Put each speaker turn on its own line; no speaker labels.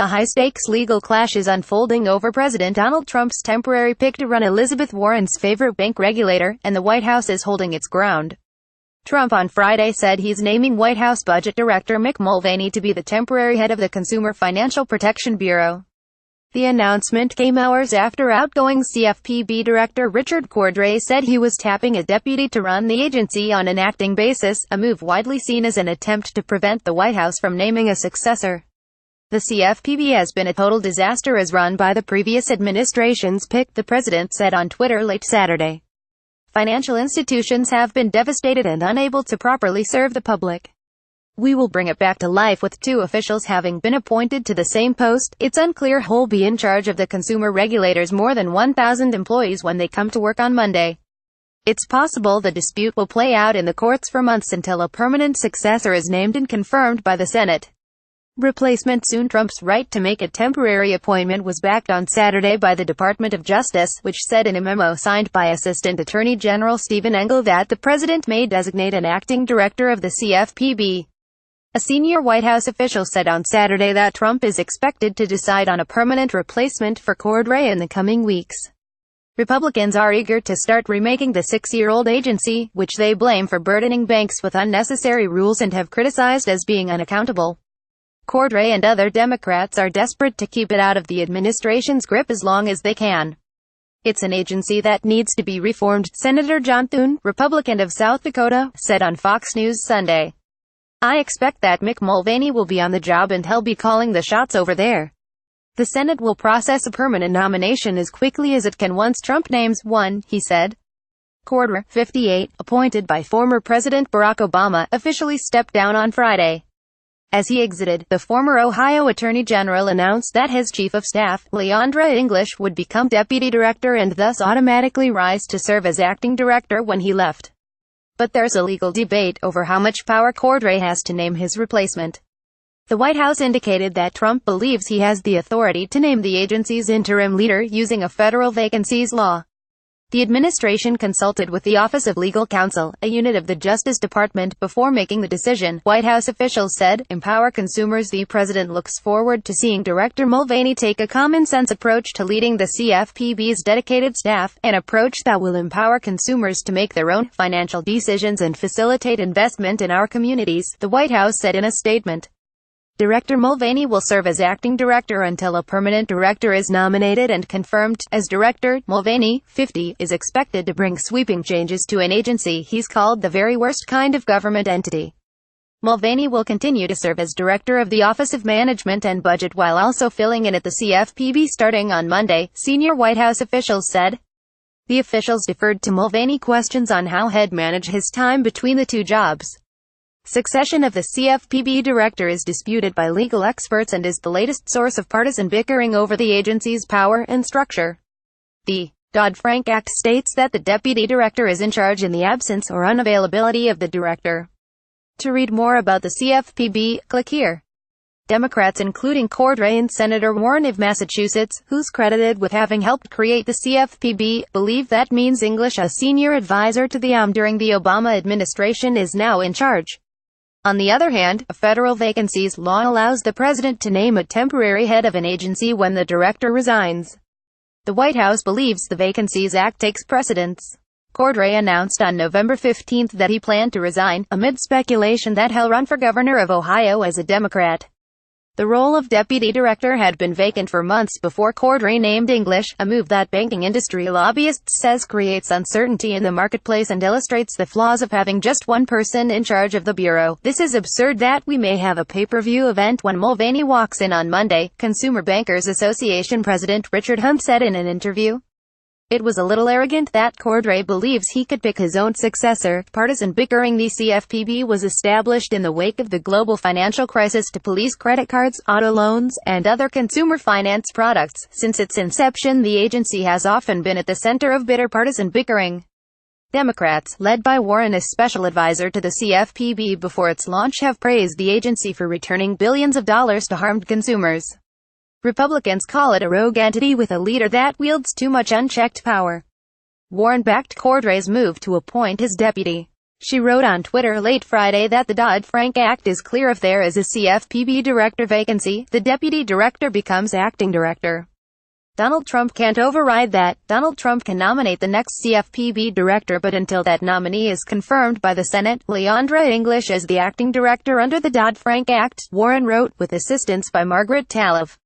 A high-stakes legal clash is unfolding over President Donald Trump's temporary pick to run Elizabeth Warren's favorite bank regulator, and the White House is holding its ground. Trump on Friday said he's naming White House Budget Director Mick Mulvaney to be the temporary head of the Consumer Financial Protection Bureau. The announcement came hours after outgoing CFPB Director Richard Cordray said he was tapping a deputy to run the agency on an acting basis, a move widely seen as an attempt to prevent the White House from naming a successor. The CFPB has been a total disaster as run by the previous administration's pick, the president said on Twitter late Saturday. Financial institutions have been devastated and unable to properly serve the public. We will bring it back to life with two officials having been appointed to the same post. It's unclear who'll be in charge of the consumer regulators' more than 1,000 employees when they come to work on Monday. It's possible the dispute will play out in the courts for months until a permanent successor is named and confirmed by the Senate. Replacement soon. Trump's right to make a temporary appointment was backed on Saturday by the Department of Justice, which said in a memo signed by Assistant Attorney General Stephen Engel that the president may designate an acting director of the CFPB. A senior White House official said on Saturday that Trump is expected to decide on a permanent replacement for Cordray in the coming weeks. Republicans are eager to start remaking the six-year-old agency, which they blame for burdening banks with unnecessary rules and have criticized as being unaccountable. Cordray and other Democrats are desperate to keep it out of the administration's grip as long as they can. It's an agency that needs to be reformed, Senator John Thune, Republican of South Dakota, said on Fox News Sunday. I expect that Mick Mulvaney will be on the job and he'll be calling the shots over there. The Senate will process a permanent nomination as quickly as it can once Trump names one, he said. Cordray, 58, appointed by former President Barack Obama, officially stepped down on Friday. As he exited, the former Ohio Attorney General announced that his chief of staff, Leandra English, would become deputy director and thus automatically rise to serve as acting director when he left. But there's a legal debate over how much power Cordray has to name his replacement. The White House indicated that Trump believes he has the authority to name the agency's interim leader using a federal vacancies law. The administration consulted with the Office of Legal Counsel, a unit of the Justice Department, before making the decision, White House officials said. Empower consumers. The president looks forward to seeing Director Mulvaney take a common-sense approach to leading the CFPB's dedicated staff, an approach that will empower consumers to make their own financial decisions and facilitate investment in our communities, the White House said in a statement. Director Mulvaney will serve as acting director until a permanent director is nominated and confirmed. As director, Mulvaney, 50, is expected to bring sweeping changes to an agency he's called the very worst kind of government entity. Mulvaney will continue to serve as director of the Office of Management and Budget while also filling in at the CFPB starting on Monday, senior White House officials said. The officials deferred to Mulvaney questions on how he'd manage his time between the two jobs. Succession of the CFPB director is disputed by legal experts and is the latest source of partisan bickering over the agency's power and structure. The Dodd-Frank Act states that the deputy director is in charge in the absence or unavailability of the director. To read more about the CFPB, click here. Democrats including Cordray and Senator Warren of Massachusetts, who's credited with having helped create the CFPB, believe that means English, a senior advisor to the during the Obama administration, is now in charge. On the other hand, a federal vacancies law allows the president to name a temporary head of an agency when the director resigns. The White House believes the Vacancies Act takes precedence. Cordray announced on November 15 that he planned to resign, amid speculation that he'll run for governor of Ohio as a Democrat. The role of deputy director had been vacant for months before Cordray named English, a move that banking industry lobbyists says creates uncertainty in the marketplace and illustrates the flaws of having just one person in charge of the bureau. This is absurd that we may have a pay-per-view event when Mulvaney walks in on Monday, Consumer Bankers Association President Richard Hunt said in an interview. It was a little arrogant that Cordray believes he could pick his own successor. Partisan bickering. The CFPB was established in the wake of the global financial crisis to police credit cards, auto loans, and other consumer finance products. Since its inception, the agency has often been at the center of bitter partisan bickering. Democrats, led by Warren as special advisor to the CFPB before its launch, have praised the agency for returning billions of dollars to harmed consumers. Republicans call it a rogue entity with a leader that wields too much unchecked power. Warren backed Cordray's move to appoint his deputy. She wrote on Twitter late Friday that the Dodd-Frank Act is clear. If there is a CFPB director vacancy, the deputy director becomes acting director. Donald Trump can't override that. Donald Trump can nominate the next CFPB director, but until that nominee is confirmed by the Senate, Leandra English as the acting director under the Dodd-Frank Act, Warren wrote, with assistance by Margaret Talev.